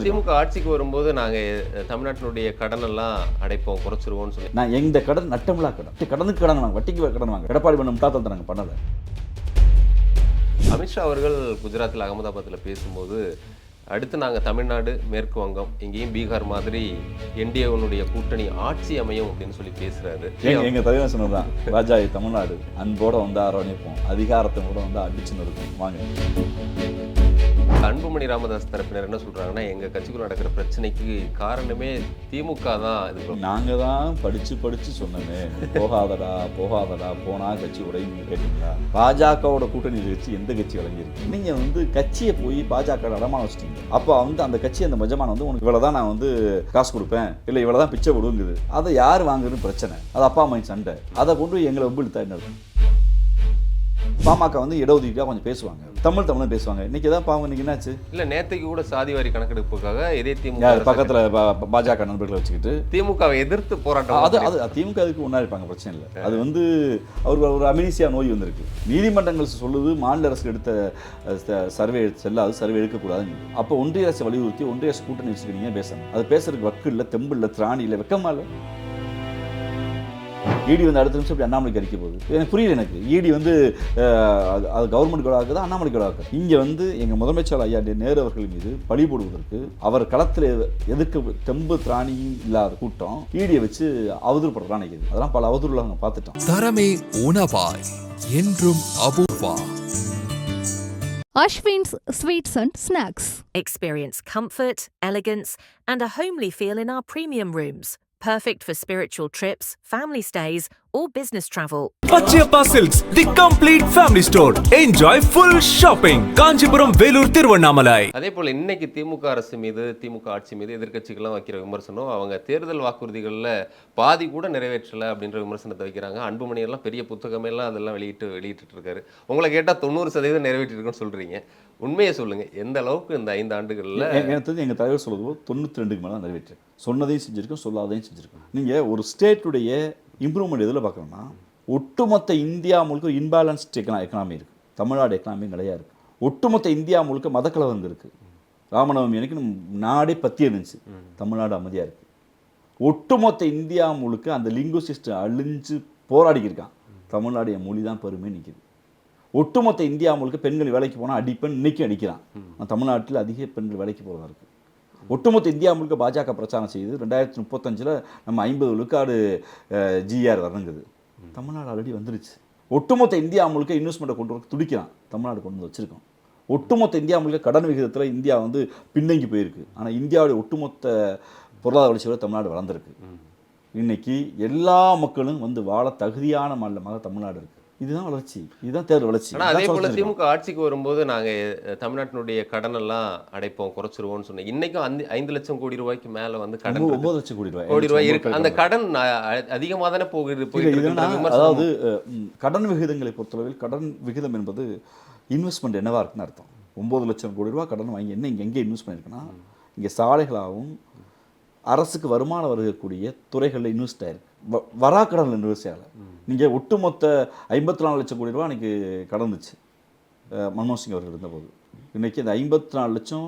திமுக ஆட்சிக்கு வரும்போது நாங்கள் தமிழ்நாட்டினுடைய கடனெல்லாம் அடைப்போம், குறைச்சிருவோம்னு சொல்லி. நான் எந்த கடன் நட்டமில்லா கடன், கடனுக்கு கடன் வாங்க, வட்டிக்கு கடன் வாங்க. எடப்பாடி பண்ண முட்டாத்தனத்தை நாங்கள் பண்ணலை. அமித்ஷா அவர்கள் குஜராத்தில் அகமதாபாத்தில் பேசும்போது, அடுத்து நாங்கள் தமிழ்நாடு, மேற்கு வங்கம், இங்கேயும் பீகார் மாதிரி என்டிஏனுடைய கூட்டணி ஆட்சி அமையும் அப்படின்னு சொல்லி பேசுறாரு. எங்க தலைவர் சொன்னதுதான், ராஜா தமிழ்நாடு அன்போட வந்து அரவணைப்போம், அதிகாரத்தை கூட வந்து அடிச்சுன்னு இருக்கும் வாங்க. அன்புமணி ராமதாஸ் தரப்பினர் என்ன சொல்றாங்கன்னா, எங்க கட்சிக்குள்ள நடக்கிற பிரச்சனைக்கு காரணமே திமுக தான். இது நாங்க தான் படிச்சு சொன்னோமே, போகாதடா போனா கட்சி உடையும் கேட்டீங்களா? பாஜகவோட கூட்டணி கட்சி எந்த கட்சி வழங்கியிருக்கு? நீங்க வந்து கட்சியை போய் பாஜக அடமான வச்சிட்டீங்க. அப்போ வந்து அந்த கட்சி, அந்த மஜமான வந்து உனக்கு இவ்வளவுதான் நான் வந்து காசு கொடுப்பேன், இல்லை இவ்வளவுதான் பிச்சை கொடுங்குது. அதை யார் வாங்குறது பிரச்சனை, அது அப்பா அம்மா சண்டை. அதை கொண்டு எங்களை ஒப்பிடு தான். பாமக வந்து இடஒதுக்கீடாக கொஞ்சம் பேசுவாங்க, தமிழ் பேசுவாங்க. இன்னைக்கு தான் பாவம், இன்னைக்கு என்னாச்சு? இல்ல, நேற்றுக்கு கூட சாதிவாரி கணக்கெடுப்புக்காக இதே திமுக பக்கத்துல பாஜக நண்பர்களை வச்சுக்கிட்டு திமுகவை எதிர்த்து போராட்டம். அது திமுக அதுக்கு ஒன்றா இருப்பாங்க, பிரச்சனை இல்லை. அது வந்து அவருக்கு ஒரு அமினிசியா நோய் வந்திருக்கு. நீதிமன்றங்கள் சொல்லுது மாநில அரசு எடுத்த சர்வே செல்லாது, சர்வே எடுக்கக்கூடாதுன்னு. அப்போ ஒன்றிய அரசு வலியுறுத்தி ஒன்றிய அரசு கூட்டணி வச்சுக்கிறீங்க பேசணும். அது பேசுறதுக்கு வக்கு இல்லை, தெம்பு இல்லை, திராணி இல்லை, வெக்கமா இல்லை. இடி வந்து அடுத்த நிமிஷம் இப்படி அண்ணாமலைக்கு அறிக்க போகுது. எனக்கு புரியல. எனக்கு இடி வந்து அது கவர்மெண்ட் கூட ஆகுது, அண்ணாமலை கூட ஆகுது. இங்கே வந்து எங்கள் முதலமைச்சர் ஐயா நேரு அவர்கள் மீது பழி போடுவதற்கு அவர் களத்தில் எதிர்க்க தெம்பு திராணியும் இல்லாத கூட்டம் இடியை வச்சு அவதூறு படுறான் நினைக்குது. அதெல்லாம் பல அவதூறுல நாங்கள் பார்த்துட்டோம். தரமே உணவாய் என்றும் Apoorva. Ashwin's Sweets and Snacks. Experience comfort, elegance, and a homely feel in our premium rooms. Perfect for spiritual trips, family stays, or business travel. Pachiyappa Silks, the complete family store. Enjoy full shopping. Kanchipuram, Velur, Thiruvannamalai. அதே போல இன்னைக்கு திமுக அரசு மீது, திமுக ஆட்சி மீது எதிர்க்கட்சிகள்லாம் வைக்கிற விமர்சனம், அவங்க தேர்தல் வாக்குறுதிகளில் பாதி கூட நிறைவேற்றலை அப்படின்ற விமர்சனத்தை வைக்கிறாங்க. அன்புமணி எல்லாம் பெரிய புத்தகமே எல்லாம் அதெல்லாம் வெளியிட்டு இருக்காரு. உங்களை கேட்டால் 90% நிறைவேற்றிருக்குன்னு சொல்றீங்க. உண்மையை சொல்லுங்க, எந்த அளவுக்கு இந்த 5 ஆண்டுகளில்? எனக்கு எங்கள் தலைவர் சொல்லுவது 92க்கு மேலே நிறைவேற்று. சொன்னதையும் செஞ்சுருக்கோம், சொல்லாதையும் செஞ்சுருக்கோம். நீங்கள் ஒரு ஸ்டேட்டுடைய இம்ப்ரூவ்மெண்ட் எதில் பார்க்கணும்னா, ஒட்டுமொத்த இந்தியா முழுக்க இன்பேலன்ஸ்ட் எக்கனாமி இருக்குது. தமிழ்நாடு எக்கனாமி நிறையா இருக்குது. ஒட்டுமொத்த இந்தியா முழுக்க மதக்கலவங்க இருக்குது. ராமநவமி அன்னைக்கு நாடே பற்றி இருந்துச்சு. தமிழ்நாடு அமைதியாக இருக்குது. ஒட்டுமொத்த இந்தியா முழுக்க அந்த லிங்குசிஸ்ட் அழிஞ்சு போராடிக்கிருக்கான். தமிழ்நாடு என் மொழி தான் பெருமை நிற்கிது. ஒட்டுமொத்த இந்தியா முழுக்க பெண்கள் வேலைக்கு போனால் அடிப்பெண் இன்னைக்கும் அடிக்கிறான். தமிழ்நாட்டில் அதிக பெண்கள் வேலைக்கு போகிறதா இருக்குது. ஒட்டுமொத்த இந்தியா முழுக்க பாஜக பிரச்சாரம் செய்யுது. 2035 நம்ம 50 விழுக்காடு ஜிஆர் வரணுங்குது. தமிழ்நாடு ஆல்ரெடி வந்துருச்சு. ஒட்டுமொத்த இந்தியா முழுக்க இன்வெஸ்ட்மெண்ட்டை கொண்டு வர துடிக்கிறான். தமிழ்நாடு கொண்டு வந்து வச்சுருக்கோம். ஒட்டுமொத்த இந்தியா முழுக்க கடன் விகிதத்தில் இந்தியா வந்து பின்தங்கி போயிருக்கு. ஆனால் இந்தியாவுடைய ஒட்டுமொத்த பொருளாதார வளர்ச்சியோட தமிழ்நாடு வளர்ந்துருக்கு. இன்னைக்கு எல்லா மக்களும் வந்து வாழ தகுதியான மாநிலமாக தமிழ்நாடு இருக்குது. இதுதான் வளர்ச்சி, இதுதான் தேர்தல் வளர்ச்சி. ஆனால் அதே போல் திமுக ஆட்சிக்கு வரும்போது நாங்கள் தமிழ்நாட்டினுடைய கடனெல்லாம் அடைப்போம், குறைச்சிருவோம்னு சொன்னேன். இன்னைக்கும் 5 லட்சம் கோடி ரூபாய்க்கு மேலே வந்து கடன், 9 லட்சம் கோடி ரூபாய் இருக்கு. அந்த கடன் அதிகமாக தானே போயிட்டு. அதாவது கடன் விகிதங்களை பொறுத்தளவில், கடன் விகிதம் என்பது இன்வெஸ்ட்மெண்ட் என்னவா இருக்குன்னு அர்த்தம். 9 லட்சம் கோடி ரூபா கடன் வாங்கி என்ன இங்கே எங்கே இன்வெஸ்ட் பண்ணியிருக்குன்னா, இங்கே சாலைகளாகவும் அரசுக்கு வருமானம் வருகக்கூடிய துறைகளில் இன்வெஸ்ட் ஆயிருக்கு. வராக்கடனில் இன்வெஸ்ட் ஆகலை. நீங்கள் ஒட்டுமொத்த 54 லட்சம் கோடி ரூபா அன்றைக்கி கடந்துச்சு மன்மோகன் சிங் அவர்கள் இருந்தபோது. இன்றைக்கி இந்த 54 லட்சம்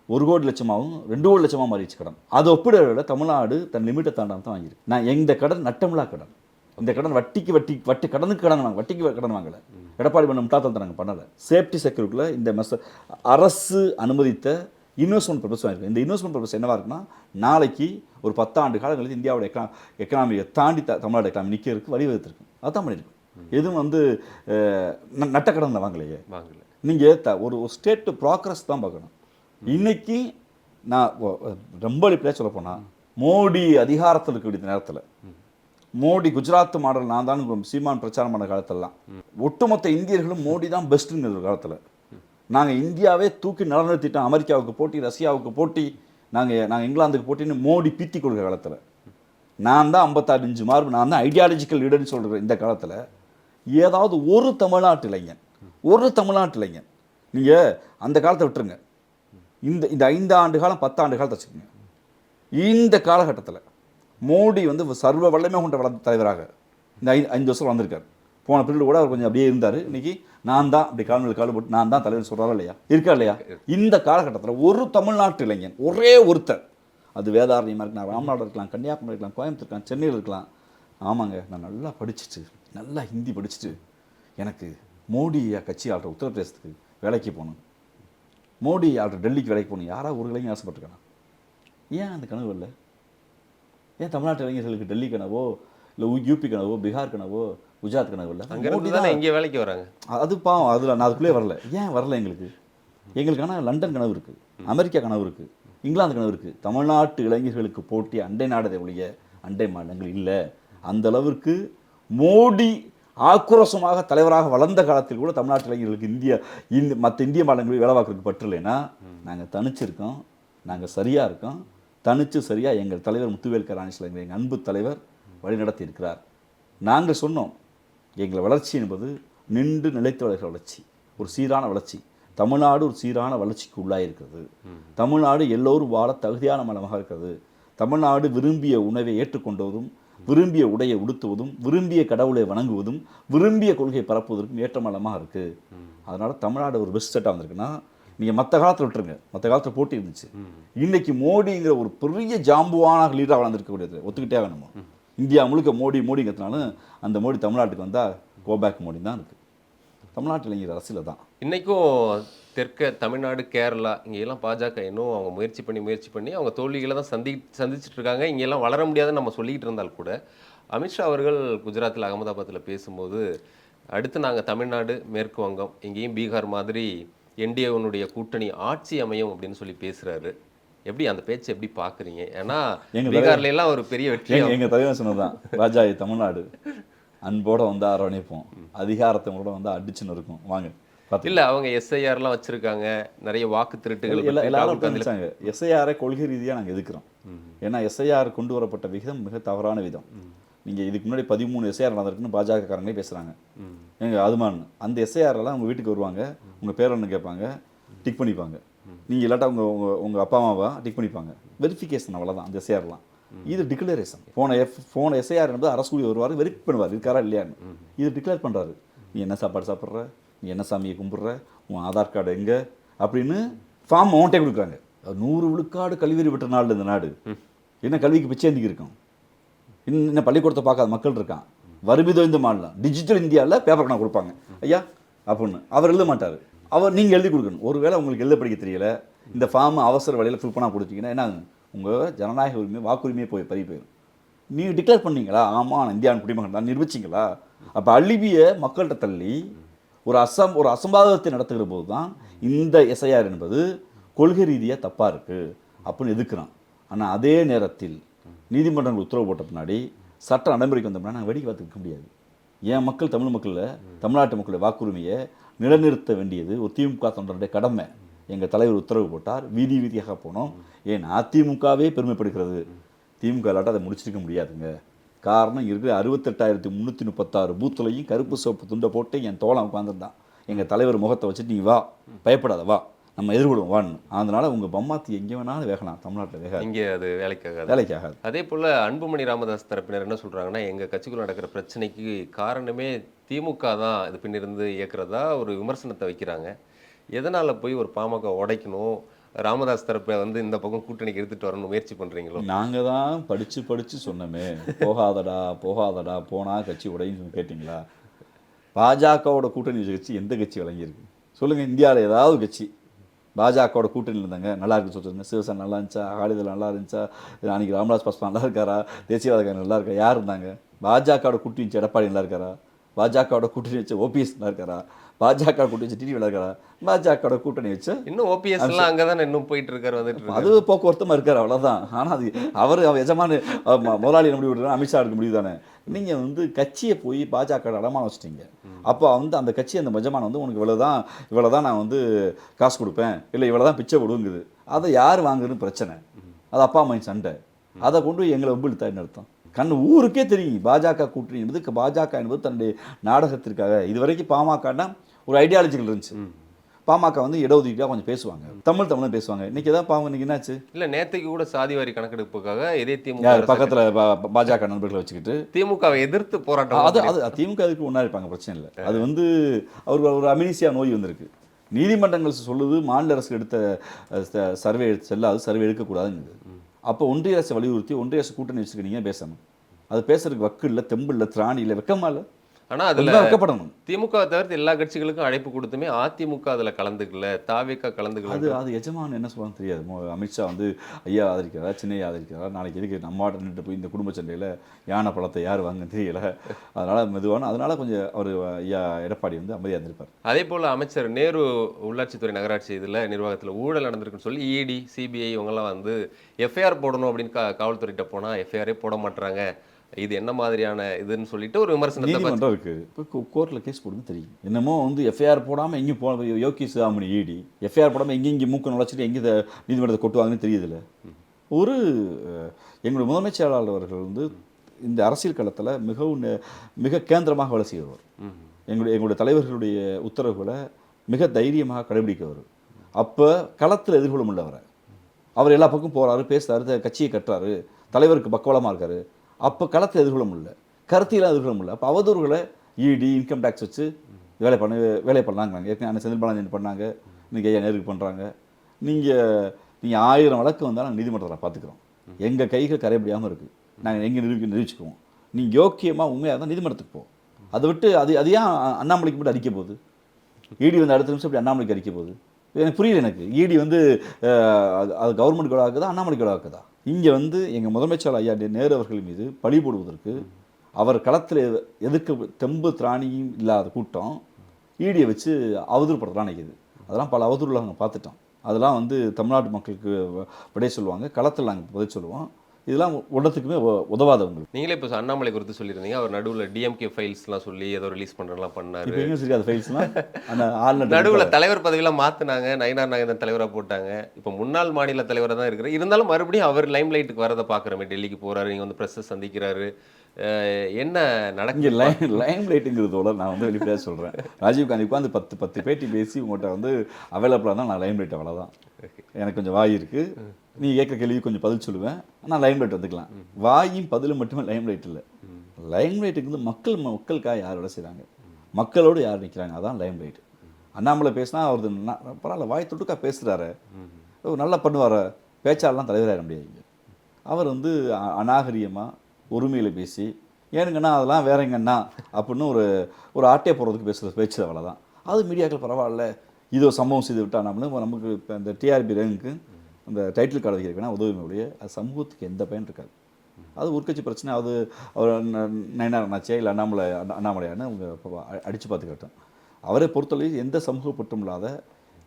1 கோடி லட்சமாகவும் 2 கோடி லட்சமாக மாறிடுச்சு கடன். அதை ஒப்பிட தமிழ்நாடு தன் லிமிட்டை தாண்டாமல் தான் வாங்கியிருக்கு. நான் எந்த கடன் நட்டமில்லா கடன், இந்த கடன் வட்டி கடனுக்கு கடன் வாங்க, வட்டிக்கு கடன் வாங்கலை. எடப்பாடி பண்ண முட்டாத்தனத்தை நாங்கள் பண்ணலை. சேஃப்டி செக்யூரிட்டியில் இந்த அரசு அனுமதித்த இன்வெஸ்ட்மெண்ட் பர்பஸ் வாங்கியிருக்கோம். இந்த இன்வெஸ்ட்மெண்ட் பர்பஸ் என்னவாக இருக்குன்னா, நாளைக்கு ஒரு 10 ஆண்டு காலங்களில் இந்தியாவோட எக்கனாமியை தாண்டி தமிழ்நாடு எக்கனாமி நிற்கிறதுக்கு வழிவகுத்திருக்கு. அதுதான் பண்ணியிருக்கோம். எதுவும் வந்து நட்டக்கடன் வாங்கலையே. நீங்கள் ஒரு ஸ்டேட்டு ப்ராக்ரஸ் தான் பார்க்கணும். இன்னைக்கு நான் ரொம்ப வெளிப்படையாக சொல்ல போனால், மோடி அதிகாரத்தில் இருக்கக்கூடிய நேரத்தில், மோடி குஜராத் மாடல் நான் தான் சீமான் பிரச்சாரம் பண்ண காலத்திலலாம் ஒட்டுமொத்த இந்தியர்களும் மோடி தான் பெஸ்ட்டுங்கிற காலத்தில் நாங்கள் இந்தியாவே தூக்கி நிலநிறுத்திட்டோம். அமெரிக்காவுக்கு போட்டி, ரஷ்யாவுக்கு போட்டி, நாங்கள் இங்கிலாந்துக்கு போட்டின்னு மோடி பீத்தி கொடுக்குற காலத்தில், நான் தான் 56 இன்ச்சு மார்பு, நான் தான் ஐடியாலஜிக்கல் லீடர்னு சொல்கிற இந்த காலத்தில், ஏதாவது ஒரு தமிழ்நாட்டு இளைஞன் நீங்கள் அந்த காலத்தை விட்டுருங்க, இந்த 5 ஆண்டு காலம் 10 ஆண்டு காலத்தை வச்சுக்கோங்க. இந்த காலகட்டத்தில் மோடி வந்து சர்வ வல்லமை கொண்ட தலைவராக இந்த 5 வருஷம் வந்திருக்கார். போன பீரியட் கூட அவர் கொஞ்சம் அப்படியே இருந்தார். இன்றைக்கி நான் தான் அப்படி கால் போட்டு நான் தான் தலைவர் சொல்கிறாரா இல்லையா, இருக்கா இல்லையா? இந்த காலகட்டத்தில் ஒரு தமிழ்நாட்டு இளைஞன், ஒரே ஒருத்தர், அது வேதாரண்யமாக இருக்கலாம், ராமநாடு இருக்கலாம், கன்னியாகுமரி இருக்கலாம், கோயம்புத்தூர் இருக்கலாம், சென்னையில் இருக்கலாம், ஆமாங்க நான் நல்லா படிச்சுட்டு நல்லா ஹிந்தி படிச்சுட்டு எனக்கு மோடி கட்சி ஆள்ற உத்தரப்பிரதேசத்துக்கு வேலைக்கு போகணும், மோடி ஆள்ற டெல்லிக்கு வேலைக்கு போகணும், யாராவது ஒரு இளைஞர் ஆசைப்பட்டிருக்கானா? ஏன் அந்த கனவு இல்லை? ஏன் தமிழ்நாட்டு இளைஞர்களுக்கு டெல்லி கனவோ இல்லை யூபி கனவோ பீகார் கனவோ குஜராத் கனவு இல்லை? அங்கே தான் இங்கே வேலைக்கு வராங்க. அது பாவம், அதில் நான் அதுக்குள்ளே வரல. ஏன் வரல? எங்களுக்கான லண்டன் கனவு இருக்குது, அமெரிக்கா கனவு இருக்குது, இங்கிலாந்து கனவு இருக்குது. தமிழ்நாட்டு இளைஞர்களுக்கு போட்டி அண்டை நாடதை ஒழிய அண்டை மாநிலங்கள் இல்லை. அந்த அளவிற்கு மோடி ஆக்ரோஷமாக தலைவராக வளர்ந்த காலத்தில் கூட தமிழ்நாட்டு இளைஞர்களுக்கு மற்ற இந்திய மாநிலங்களில் வேலை பார்க்கறதுக்கு பற்றலைன்னா நாங்கள் தனிச்சிருக்கோம், நாங்கள் சரியாக இருக்கோம். தனிச்சு சரியாக எங்கள் தலைவர் முத்துவேல் கருணாநிதி எங்கள் அன்பு தலைவர் வழிநடத்தி இருக்கிறார். நாங்கள் சொன்னோம், எங்கள் வளர்ச்சி என்பது நின்று நிலைத்து வளர்கிற வளர்ச்சி, ஒரு சீரான வளர்ச்சி. தமிழ்நாடு ஒரு சீரான வளர்ச்சிக்கு உள்ளாயிருக்கிறது. தமிழ்நாடு எல்லோரும் வாழ தகுதியான மாநிலமாக இருக்கிறது. தமிழ்நாடு விரும்பிய உணவை ஏற்றுக்கொண்டதும், விரும்பிய உடையை உடுத்துவதும், விரும்பிய கடவுளை வணங்குவதும், விரும்பிய கொள்கையை பரப்புவதற்கும் ஏற்ற மாநிலமாக இருக்குது. அதனால் தமிழ்நாடு ஒரு பெஸ்ட் செட்டாக வந்திருக்குன்னா, நீங்கள் மற்ற காலத்தில் விட்டுருங்க, மற்ற காலத்தில் போட்டி இருந்துச்சு. இன்றைக்கி மோடிங்கிற ஒரு பெரிய ஜாம்புவான லீடராக வளர்ந்துருக்கக்கூடியது ஒத்துக்கிட்டே வேணுமோ. இந்தியா முழுக்க மோடிங்கிறதுனாலும் அந்த மோடி தமிழ்நாட்டுக்கு வந்தால் கோபேக் மோடி தான் இருக்குது. தமிழ்நாட்டு இளைஞர் அரசியல் தான் இன்றைக்கும் தெற்க தமிழ்நாடு, கேரளா இங்கெல்லாம் பாஜக இன்னும் அவங்க முயற்சி பண்ணி அவங்க தோல்விகளை தான் சந்திச்சுட்டு இருக்காங்க. இங்கெல்லாம் வளர முடியாதுன்னு நம்ம சொல்லிக்கிட்டு இருந்தால் கூட, அமித்ஷா அவர்கள் குஜராத்தில் அகமதாபாத்தில் பேசும்போது, அடுத்து நாங்கள் தமிழ்நாடு, மேற்கு வங்கம், இங்கேயும் பீகார் மாதிரி என்டிஏனுடைய கூட்டணி ஆட்சி அமையும் அப்படின்னு சொல்லி பேசுகிறாரு. எப்படி அந்த பேச்சு எப்படி பார்க்குறீங்க? ஏன்னா பீகார்ல எல்லாம் ஒரு பெரிய வெற்றி. எங்கள் தலைவர் சொன்னதான், ராஜா தமிழ்நாடு அன்போட வந்து அரவணைப்போம், அதிகாரத்தை கூட வந்து அடிச்சுன்னு இருக்கும், வாங்க. இல்லை அவங்க எஸ்ஐஆர்லாம் வச்சுருக்காங்க, நிறைய வாக்கு திருட்டுகள் எல்லாரும் தெரிஞ்சாங்க. எஸ்ஐஆரை கொள்கை ரீதியாக நாங்கள் எதுக்குறோம். ஏன்னா எஸ்ஐஆர் கொண்டு வரப்பட்ட விகிதம் மிக தவறான விதம். நீங்கள் இதுக்கு முன்னாடி 13 எஸ்ஐஆர் நடந்திருக்குன்னு பாஜகக்காரங்களே பேசுகிறாங்க. எங்கள் அதுமான் அந்த எஸ்ஐஆரெல்லாம் உங்கள் வீட்டுக்கு வருவாங்க, உங்கள் பேரன்னு கேட்பாங்க, டிக் பண்ணிப்பாங்க. நீங்கள் இல்லாட்டா உங்கள் அப்பா அம்மாவா டிக் பண்ணிப்பாங்க. வெரிஃபிகேஷன் அவ்வளோதான் அந்த எஸ்ஐஆர்லாம். இது டிக்ளரேஷன். போன எஸ்ஐஆர் என்பது அரசு கூடி வருவார், வெரிஃபை பண்ணுவார் இருக்காரா இல்லையான்னு. இது டிக்ளேர் பண்ணுறாரு. நீ என்ன சாப்பாடு சாப்பிட்ற, நீ என்ன சாமியை கும்பிட்ற, உன் ஆதார் கார்டு எங்கே அப்படின்னு ஃபார்ம் அவன்கிட்டே கொடுக்குறாங்க. 100 விழுக்காடு கல்வி பெற்ற நாடு இந்த நாடு. என்ன கல்விக்கு பிச்சேந்திக்கு இருக்கும். இன்னும் பள்ளிக்கூடத்தை பார்க்காத மக்கள் இருக்கான். வறுமை தோய்ந்த மாநிலம். டிஜிட்டல் இந்தியாவில் பேப்பர் கணக்கு கொடுப்பாங்க ஐயா அப்படின்னு. அவர் எழுத மாட்டார். நீங்கள் எழுதி கொடுக்கணும். ஒருவேளை உங்களுக்கு எழுத படிக்க தெரியல, இந்த ஃபார்ம் அவசர வழியில் ஃபில் பண்ணால் கொடுத்தீங்கன்னா என்ன உங்கள் ஜனநாயக உரிமை, வாக்குரிமையே போயிடும். நீங்கள் டிக்ளேர் பண்ணீங்களா, ஆமாம் நான் இந்தியாவின் குடிமகன் தான் நிரூபிச்சிங்களா? அப்போ அழிவிய மக்கள்கிட்ட தள்ளி ஒரு அசம்பாவிதத்தை நடத்துகிற போது தான் இந்த எஸ்ஐஆர் என்பது கொள்கை ரீதியாக தப்பாக இருக்குது அப்படின்னு எதுக்குறான். ஆனால் அதே நேரத்தில் நீதிமன்றங்கள் உத்தரவு போட்ட பின்னாடி சட்ட நடைமுறைக்கு வந்தோம்னா நாங்கள் வேடிக்கை பார்த்துக்க முடியாது. என் மக்கள், தமிழ் மக்களில், தமிழ்நாட்டு மக்களுடைய வாக்குரிமையை நிலைநிறுத்த வேண்டியது ஒரு திமுக தொண்டருடைய கடமை. எங்கள் தலைவர் உத்தரவு போட்டார், வீதியாக போனோம். ஏன் அதிமுகவே பெருமைப்படுகிறது, திமுக இல்லாட்ட அதை முடிச்சிருக்க முடியாதுங்க. காரணம் இருக்கிற 68,336 பூத்துலையும் கருப்பு சோப்பு துண்டை போட்டு என் தோளம் உட்காந்துருந்தான். எங்கள் தலைவர் முகத்தை வச்சுட்டு நீ வா, பயப்படாத வா, நம்ம எதிர்கொள்வோம் வான்னு. அதனால உங்கள் பம்மாத்தி எங்கே வேணாலும் வேகலாம், தமிழ்நாட்டில் வேகாது, இங்கே அது வேலைக்காகாது. அதே போல் அன்புமணி ராமதாஸ் தரப்பினர் என்ன சொல்கிறாங்கன்னா, எங்கள் கட்சிக்குள்ள நடக்கிற பிரச்சனைக்கு காரணமே திமுக தான் இது பின்னிருந்து இயக்கிறதா ஒரு விமர்சனத்தை வைக்கிறாங்க. எதனால் போய் ஒரு பாமக உடைக்கணும், ராமதாஸ் தரப்பை வந்து இந்த பக்கம் கூட்டணிக்கு எடுத்துகிட்டு வரணும் முயற்சி பண்ணுறீங்களோ? நாங்கள் தான் படித்து சொன்னோமே, போகாதடா போனால் கட்சி உடைன்னு கேட்டிங்களா? பாஜகவோட கூட்டணி கட்சி எந்த கட்சி வழங்கியிருக்கு சொல்லுங்கள்? இந்தியாவில் ஏதாவது கட்சி பாஜகவோட கூட்டணியில் இருந்தாங்க நல்லா இருக்குன்னு சொல்லிருங்க. சிவசேனா நல்லா இருந்துச்சா, அகாலிதள் நல்லா இருந்துச்சா, அன்றைக்கி ராம்விலாஸ் பாஸ்வான் நல்லா இருக்காரா, தேசியவாதக்காரர் நல்லா இருக்கா? யார் இருந்தாங்க? பாஜகவோட கூட்டணி வச்சு எடப்பாடி நல்லா இருக்காரா? பாஜகவோட கூட்டணி வச்சு ஓபிஎஸ் நல்லா இருக்காரா? பாஜக கூட்டணி வச்சு டிடி விளையாடுறா? பாஜக கூட்டணி வச்சு இன்னும் ஓபிஎஸ் எல்லாம் அங்கே தான் இன்னும் போயிட்டு இருக்காரு, வந்துட்டு அது போக்குவரத்துமா இருக்காரு, அவ்வளோதான். ஆனால் அது அவர் எஜமான முதலாளி முடிவு எடுக்கிறார், அமித்ஷா எடுக்க முடிவு தானே. நீங்கள் வந்து கட்சியை போய் பாஜக அடமான வச்சிட்டீங்க. அப்போ வந்து அந்த கட்சி, அந்த எஜமான வந்து உனக்கு இவ்வளோ தான் நான் வந்து காசு கொடுப்பேன், இல்லை இவ்வளோ தான் பிச்சை விடுங்குது. அதை யார் வாங்குறதுன்னு பிரச்சனை, அது அப்பா அம்மா சண்டை. அதை கொண்டு போய் எங்களை ஒப்பு இழுத்தாருன்னு அர்த்தம். ஊருக்கே தெரியும் பாஜக கூட்டணி என்பது, பாஜக என்பது தன்னுடைய நாடகத்திற்காக. இது வரைக்கும் பாமகன்னா ஒரு ஐடியாலஜிகள் இருந்துச்சு. பாமக வந்து இடஒதுக்கீடாக கொஞ்சம் பேசுவாங்க, தமிழ் பேசுவாங்க. இன்னைக்கு தான் பாவம், இன்னைக்கு என்னாச்சு? இல்ல நேத்தைக்கு கூட சாதிவாரி கணக்கெடுப்புக்காக இதே திமுக யார் அரசு பக்கத்தில் பாஜக நண்பர்களை வச்சுக்கிட்டு திமுகவை எதிர்த்து போராட்டம் அது திமுக அதுக்கு ஒன்றா இருப்பாங்க, பிரச்சனை இல்லை. அது வந்து அவருக்கு ஒரு அமினிசியா நோய் வந்திருக்கு. நீதிமன்றங்கள் சொல்லுது மாநில அரசு எடுத்த சர்வே செல்லாது, சர்வே எடுக்கக்கூடாதுன்னு. அப்போ ஒன்றிய அரசை வலியுறுத்தி ஒன்றிய அரசு கூட்டணி வச்சுக்கிட்டீங்க பேசணும். அது பேசுறதுக்கு வக்கு இல்லை, தெம்பு இல்லை, திராணி இல்லை, வெக்கமா இல்லை. ஆனா அதுல வெக்கப்படணும். திமுக தவிர்த்து எல்லா கட்சிகளுக்கும் அழைப்பு கொடுத்துமே அதிமுக அதுல கலந்துக்கல, தாவேக்கா கலந்துக்கல. அது எஜமான் என்ன சொல்லுவான்னு தெரியாது. அமித்ஷா வந்து ஐயா ஆதரிக்கிறாரா, சின்னையா ஆதரிக்கிறாரா, நாளைக்கு எதுக்கு நம்மாட்ட நின்று போய் இந்த குடும்ப சண்டையில் யானை பழத்தை யார் வாங்கன்னு தெரியல. அதனால கொஞ்சம் அவர் ஐயா எடப்பாடி வந்து அமைதியாக இருந்திருப்பார். அதே போல அமைச்சர் நேரு உள்ளாட்சித்துறை நகராட்சி இதுல நிர்வாகத்துல ஊழல் நடந்திருக்குன்னு சொல்லி இடி, சிபிஐ இவங்கெல்லாம் வந்து எஃப்ஐஆர் போடணும் அப்படின்னு காவல்துறையிட்ட போனா எஃப்ஐஆரே போட மாட்டாங்க, இது என்ன மாதிரியான இதுன்னு சொல்லிட்டு ஒரு விமர்சனத்தை நீதிமன்றம் இருக்கு. இப்போ கோர்ட்டில் கேஸ் போடுங்க தெரியும். என்னமோ வந்து எஃப்ஐஆர் போடாமல் எங்கேயும் யோகி சிகாமணி இடி எஃப்ஐஆர் போடாமல் எங்கேயும் மூக்க நுழைச்சிட்டு எங்கே நீதிமன்றத்தை கொட்டுவாங்கன்னு தெரியுதுல்ல. ஒரு எங்களுடைய முதன்மைச் செயலாளர் அவர்கள் வந்து இந்த அரசியல் களத்தில் மிக கேந்திரமாக வேலை செய்கிறவர். எங்களுடைய தலைவர்களுடைய உத்தரவுகளை மிக தைரியமாக கடைபிடிக்கிறவர். அப்போ களத்தில் எதிர்கொள்ள முடியல. அவர் எல்லா பக்கம் போகிறாரு, பேசுகிறாரு, கட்சியை கட்டுறாரு, தலைவருக்கு பக்கவலமாக இருக்காரு. அப்போ களத்தை எதிர்கொள்ள முடியல, கருத்தியெல்லாம் எதிர்கொள்ள முடியல. அப்போ அவதூறுகளை இடி, இன்கம் டேக்ஸ் வச்சு வேலை பண்ணாங்க. ஏற்கனவே செந்தில் பாலாஜி பண்ணாங்க, இன்றைக்கி ஐயா நேருக்கு பண்ணுறாங்க. நீங்கள் 1000 வழக்கு வந்தாலும் நாங்கள் நீதிமன்றத்தில் பார்த்துக்குறோம். எங்கள் கைகள் கரைபடியாமல் இருக்குது, நாங்கள் எங்கே நிரூபிச்சுக்குவோம். நீங்கள் யோக்கியமாக உண்மையாக இருந்தால் நீதிமன்றத்துக்கு போவோம். அதை விட்டு அது ஏன் அண்ணாமலைக்கு மட்டும் அடிக்க போகுது? இடி வந்து அடுத்த நிமிஷம் இப்படி அண்ணாமலைக்கு அடிக்க போகுது? எனக்கு புரியல. எனக்கு இடி வந்து அது கவர்மெண்ட் கூட ஆக்குதா, அண்ணாமலைக்கு கூட ஆக்குதா? இங்கே வந்து எங்கள் முதன்மைச் செயலாளர் ஐயா நேரு அவர்கள் மீது பழி போடுவதற்கு அவர் களத்தில் எதிர்க்க தெம்பு திராணியும் இல்லாத கூட்டம் ஈடியை வச்சு அவதூறு படத்தெல்லாம் நினைக்கிது. அதெல்லாம் பல அவதூறுல நாங்கள் பார்த்துட்டோம். அதெல்லாம் வந்து தமிழ்நாட்டு மக்களுக்கு விடை சொல்லுவாங்க, களத்தில் நாங்கள் பதில் சொல்லுவோம். இதெல்லாம் ஒன்றத்துக்குமே உதவாதவங்களுக்கு. நீங்களே இப்போ அண்ணாமலை குறித்து சொல்லியிருந்தீங்க, அவர் நடுவில் டிஎம்கே ஃபைல்ஸ்லாம் சொல்லி ஏதோ ரிலீஸ் பண்ணுறலாம் பண்ணாரு. இப்போ எங்கே சரி அந்த ஃபைல்ஸ்லாம் நடுவில் தலைவர் பதவியெல்லாம் மாற்றினாங்க, நயினார் நாகேந்திரன் தலைவராக போட்டாங்க. இப்போ முன்னாள் மாநில தலைவராக தான் இருக்கிறார். இருந்தாலும் மறுபடியும் அவர் லைம் லைட்டுக்கு வரதை பார்க்குறோமே. டெல்லிக்கு போகிறாரு, இங்கே வந்து ப்ரெஸ்ஸை சந்திக்கிறாரு. என்ன நடக்குது? லைம் லைட்டுங்கிறதோட நான் வந்து வெளிப்படையாக சொல்கிறேன், ராஜீவ்காந்தி உட்காந்து 10 பேட்டி பேசி உங்கள்கிட்ட வந்து அவைலபிளாக தான் நான் லைம் லைட் அவ்வளோதான். எனக்கு கொஞ்சம் வாய் இருக்குது, நீ கேட்குற கேள்வி கொஞ்சம் பதில் சொல்லுவேன், நான் லைம் லைட் வந்துக்கலாம். வாயும் பதிலும் மட்டுமே லைம் லைட் இல்லை. லைம் லைட்டுக்கு வந்து மக்களுக்காக யார் வேலை செய்கிறாங்க, மக்களோடு யார் நிற்கிறாங்க, அதான் லைம் லைட். அண்ணாமலை பேசினா அவரது பரவாயில்ல, வாய் தொட்டுக்கா பேசுகிறாரு, நல்லா பண்ணுவார், பேச்சாலெலாம் தலைவராக முடியாது. அவர் வந்து அநாகரியமாக உரிமையில் பேசி ஏனுங்கண்ணா அதெல்லாம் வேறங்கண்ணா அப்படின்னு ஒரு ஆட்டையை போடுறதுக்கு பேசுகிற பேச்சு அவ்வளோதான். அது மீடியாக்கள் பரவாயில்ல, இதோ சம்பவம் செய்து விட்டா நமக்கு இப்போ இந்த டிஆர்பி ரேங்குக்கு அந்த டைட்டில் கார்டு வைக்கிறதுனா உதவியுடைய அது சமூகத்துக்கு எந்த பயன் இருக்காது. அது உட்கட்சி பிரச்சனை. அது அவர் நயனார் அண்ணாச்சியா இல்லை அண்ணாமலையான்னு அவங்க அடித்து பார்த்துக்கிட்டோம். அவரை பொறுத்தவரை எந்த சமூக பற்றும் இல்லாத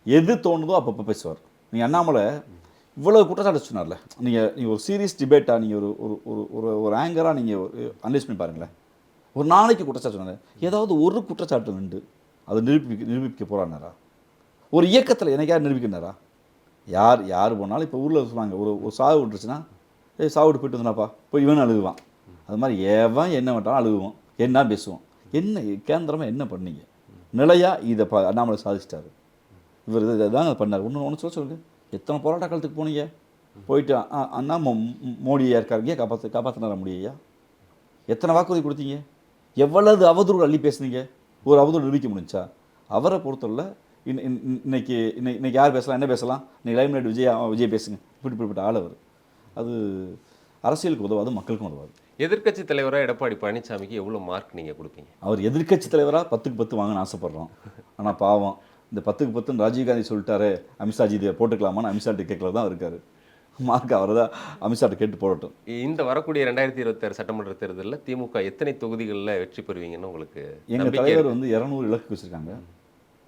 எது தோணுதோ அப்பப்போ பேசுவார். நீங்கள் அண்ணாமலை இவ்வளோ குற்றச்சாட்டு சொன்னார்ல, நீங்கள் ஒரு சீரியஸ் டிபேட்டாக நீங்கள் ஒரு ஆங்கராக நீங்கள் அனலைஸ் பண்ணி பாருங்களேன். ஒரு நாளைக்கு குற்றச்சாட்டு சொன்னார், ஏதாவது ஒரு குற்றச்சாட்டு நின்று அதை நிரூபிக்க போகிறாருனாரா? ஒரு இயக்கத்தில் எனக்கு யார் நிரூபிக்கிறாரா? யார் போனாலும் இப்போ ஊரில் சொன்னாங்க, ஒரு சாவு விட்டுருச்சுன்னா சாவு விட்டு போயிட்டு வந்தாப்பா போய் இவன் அழுகுவான். அது மாதிரி ஏவன் என்ன வேண்டாலும் அழுகுவோம், என்ன பேசுவோம். என்ன கேந்திரமாக என்ன பண்ணீங்க? நிலையாக இதை அண்ணாமலை சாதிச்சிட்டாரு. இவர் இதாங்க பண்ணார். ஒன்று சொல்லுங்க, எத்தனை போராட்ட காலத்துக்கு போனீங்க? போயிட்டு அண்ணா மோடியா இருக்காருங்க, காப்பாற்றினார முடியா? எத்தனை வாக்குறுதி கொடுத்தீங்க? எவ்வளவு அவதூறு அள்ளி பேசுனீங்க? ஒரு அவதூறு நிரூபிக்க முடிஞ்சா? அவரை பொறுத்தவரை இன்னைக்கு யார் பேசலாம், என்ன பேசலாம்? இன்னைக்கு லைம் லைட் விஜய் பேசுங்க, இப்படிப்பட்ட ஆள் அவர். அது அரசியலுக்கு உதவாது, மக்களுக்கும் உதவாது. எதிர்க்கட்சி தலைவராக எடப்பாடி பழனிசாமிக்கு எவ்வளோ மார்க் நீங்கள் கொடுப்பீங்க? அவர் எதிர்க்கட்சி தலைவராக 10க்கு 10 வாங்கன்னு ஆசைப்படுறோம். ஆனால் பாவம், இந்த 10க்கு 10 ராஜீவ்காந்தி சொல்லிட்டாரு, அமித்ஷாஜி இதை போட்டுக்கலாமான்னு அமித்ஷாட்டு கேட்கல தான் இருக்காரு. மார்க் அவர் தான் அமித்ஷாட்ட கேட்டு போடட்டும். இந்த வரக்கூடிய 2026 சட்டமன்ற தேர்தலில் திமுக எத்தனை தொகுதிகளில் வெற்றி பெறுவீங்கன்னு உங்களுக்கு? எங்கள் தலைவர் வந்து 200 இலக்கு வச்சுருக்காங்க.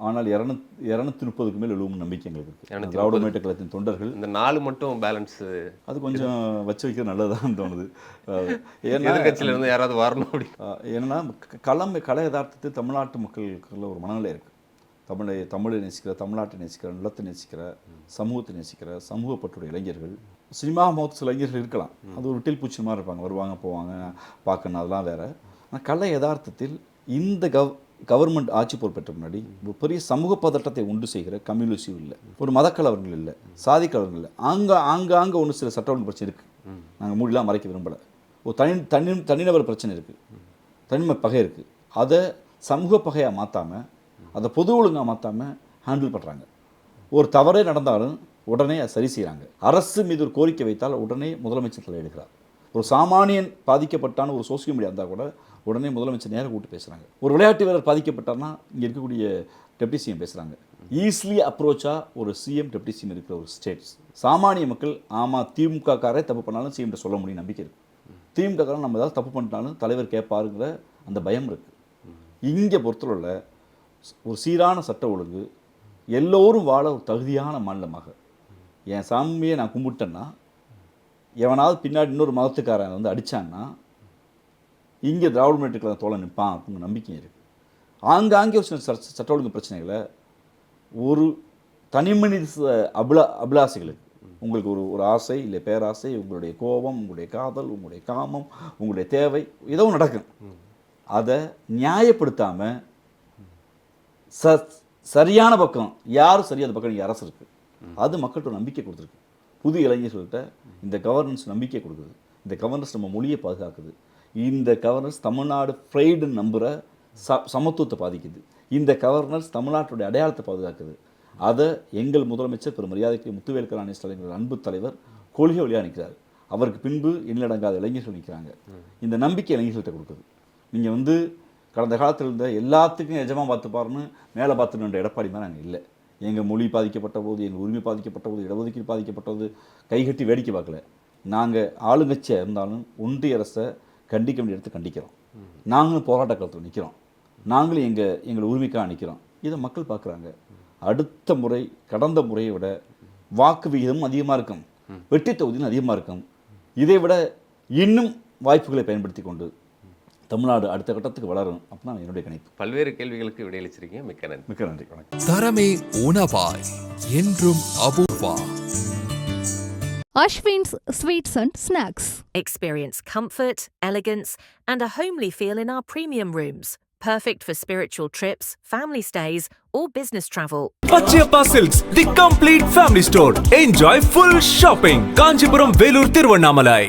ஆனால் 230க்கு மேல் எழுவும் நம்பிக்கை எங்களுக்கு இருக்குது. திராவிட முன்னேற்ற கழகத்தின் தொண்டர்கள் இந்த 4 மட்டும் பேலன்ஸ் அது கொஞ்சம் வச்சு வைக்கிறது நல்லதான்னு தோணுது. எதிர்கட்சியில் இருந்து யாராவது வரணும் அப்படி. ஏன்னா கலை யதார்த்தத்தை தமிழ்நாட்டு மக்களுக்குள்ள ஒரு மனநிலை இருக்குது. தமிழை நேசிக்கிற, தமிழ்நாட்டை நேசிக்கிற, நிலத்தை நேசிக்கிற, சமூகத்தை நேசிக்கிற, சமூகப்பற்றுடைய இளைஞர்கள், சினிமா மௌத் சில இளைஞர்கள் இருக்கலாம், அது ஒரு விட்டில் பூச்சி மாதிரி இருப்பாங்க, வருவாங்க போவாங்க பார்க்கணும், அதெல்லாம் வேறு. ஆனால் கலை யதார்த்தத்தில் கவர்மெண்ட் ஆட்சி பொறுப்பேற்ற முன்னாடி ஒரு பெரிய சமூக பதட்டத்தை உண்டு செய்கிற கம்யூனிஸ்ட் இல்லை, ஒரு மதக்கலவரங்கள் இல்லை, சாதி கலவரங்கள் இல்லை, ஆங்காங்கே ஒன்று சில சட்ட ஒழுங்கு பிரச்சனை இருக்குது. நாங்கள் மூடிலாம் மறைக்க விரும்பலை. ஒரு தனிநபர் பிரச்சனை இருக்குது, தனிமை பகை இருக்குது. அதை சமூக பகையாக மாற்றாமல், அதை பொது ஒழுங்காக மாற்றாமல் ஹேண்டில் பண்ணுறாங்க. ஒரு தவறே நடந்தாலும் உடனே அதை சரி செய்கிறாங்க. அரசு மீது ஒரு கோரிக்கை வைத்தால் உடனே முதலமைச்சர் தலையிடுகிறார். ஒரு சாமானியன் பாதிக்கப்பட்டான ஒரு சோசியல் மீடியா இருந்தால் கூட உடனே முதலமைச்சர் நேரம் கூப்பிட்டு பேசுகிறாங்க. ஒரு விளையாட்டு வீரர் பாதிக்கப்பட்டார்னா இங்கே இருக்கக்கூடிய டெப்டி சிஎம் பேசுகிறாங்க. ஈஸிலி அப்ரோச்சாக ஒரு சிஎம் டெப்டி சிஎம் இருக்கிற ஒரு ஸ்டேட்ஸ். சாமானிய மக்கள் ஆமாம் திமுக காரே தப்பு பண்ணாலும் சிஎம்கிட்ட சொல்ல முடியும் நம்பிக்கை இருக்குது. திமுக காரன் நம்ம ஏதாவது தப்பு பண்ணிட்டாலும் தலைவர் கேட்பாருங்கிற அந்த பயம் இருக்குது. இங்கே பொறுத்தவரையில் ஒரு சீரான சட்ட ஒழுங்கு, எல்லோரும் வாழ ஒரு தகுதியான மாநிலமாக. என் சாமியை நான் கும்பிட்டேன்னா எவனாவது பின்னாடி இன்னொரு மதத்துக்காரன் வந்து அடித்தான்னா இங்கே திராவிட முன்னேற்ற கழக தோழன் நிற்பான் அப்படிங்கிற நம்பிக்கை இருக்குது. ஆங்காங்கே ஒரு சில சட்ட ஒழுங்கு பிரச்சனைகளை ஒரு தனிமனித அபிலாசைகளுக்கு, உங்களுக்கு ஒரு ஆசை இல்லை பேராசை, உங்களுடைய கோபம், உங்களுடைய காதல், உங்களுடைய காமம், உங்களுடைய தேவை ஏதோ நடக்கும். அதை நியாயப்படுத்தாமல் சரியான பக்கம் யாரும் சரியான பக்கம் நீங்கள் அரசு இருக்குது. அது மக்கள்கிட்ட நம்பிக்கை கொடுத்துருக்கு. புது இளைஞர்கள்ட்ட இந்த கவர்னன்ஸ் நம்பிக்கை கொடுக்குது. இந்த கவர்னன்ஸ் நம்ம மொழியை பாதுகாக்குது. இந்த கவர்னன்ஸ் தமிழ்நாடு ஃப்ரைடுன்னு நம்புகிற சமத்துவத்தை பாதிக்குது. இந்த கவர்னன்ஸ் தமிழ்நாட்டுடைய அடையாளத்தை பாதுகாக்குது. அதை எங்கள் முதலமைச்சர் பெரும் மரியாதைக்கு முத்துவேல் கருணாநிதி ஸ்டாலின் அன்பு தலைவர் கொள்கை வழியாக நிற்கிறார். அவருக்கு பின்பு எண்ணிலடங்காத இளைஞர்கள் நிற்கிறாங்க. இந்த நம்பிக்கை இளைஞர்கள்ட்ட கொடுக்குது. நீங்கள் வந்து கடந்த காலத்தில் இருந்த எல்லாத்துக்கும் எஜமாக பார்த்துப்பாருன்னு மேலே பார்த்துட்டு எடப்பாடி மாதிரி நாங்கள் இல்லை. எங்கள் மொழி பாதிக்கப்பட்ட போது, எங்கள் உரிமை பாதிக்கப்பட்ட போது, இடஒதுக்கீடு பாதிக்கப்பட்டது கைகட்டி வேடிக்கை பார்க்கல. நாங்கள் ஆளுங்கட்சியாக இருந்தாலும் ஒன்றிய அரசை கண்டிக்க வேண்டிய இடத்தை கண்டிக்கிறோம். நாங்களும் போராட்ட காலத்தில் நிற்கிறோம். நாங்களும் எங்கள் உரிமைக்காக நிற்கிறோம். இதை மக்கள் பார்க்குறாங்க. அடுத்த முறை கடந்த முறையை விட வாக்கு விகிதமும் அதிகமாக இருக்கும், வெற்றி தொகுதியும் அதிகமாக இருக்கும். இதை விட இன்னும் வாய்ப்புகளை பயன்படுத்தி கொண்டு தமிழ்நாடு அடுத்த கட்டத்துக்கு வளரும் அப்படின்னா என்னுடைய கணிப்பு. பல்வேறு கேள்விகளுக்கு விடையளிச்சிருக்கீங்க. மிக்க நன்றி. மிக்க நன்றி. வணக்கம். தரமே உணவாய் என்றும் Apoorva. Ashwin's Sweets and Snacks. Experience comfort, elegance, and a homely feel in our premium rooms. Perfect for spiritual trips, family stays, or business travel. Pachiyappa Silks, the complete family store. Enjoy full shopping. Kanchipuram, Velur, Tiruvannaamalai.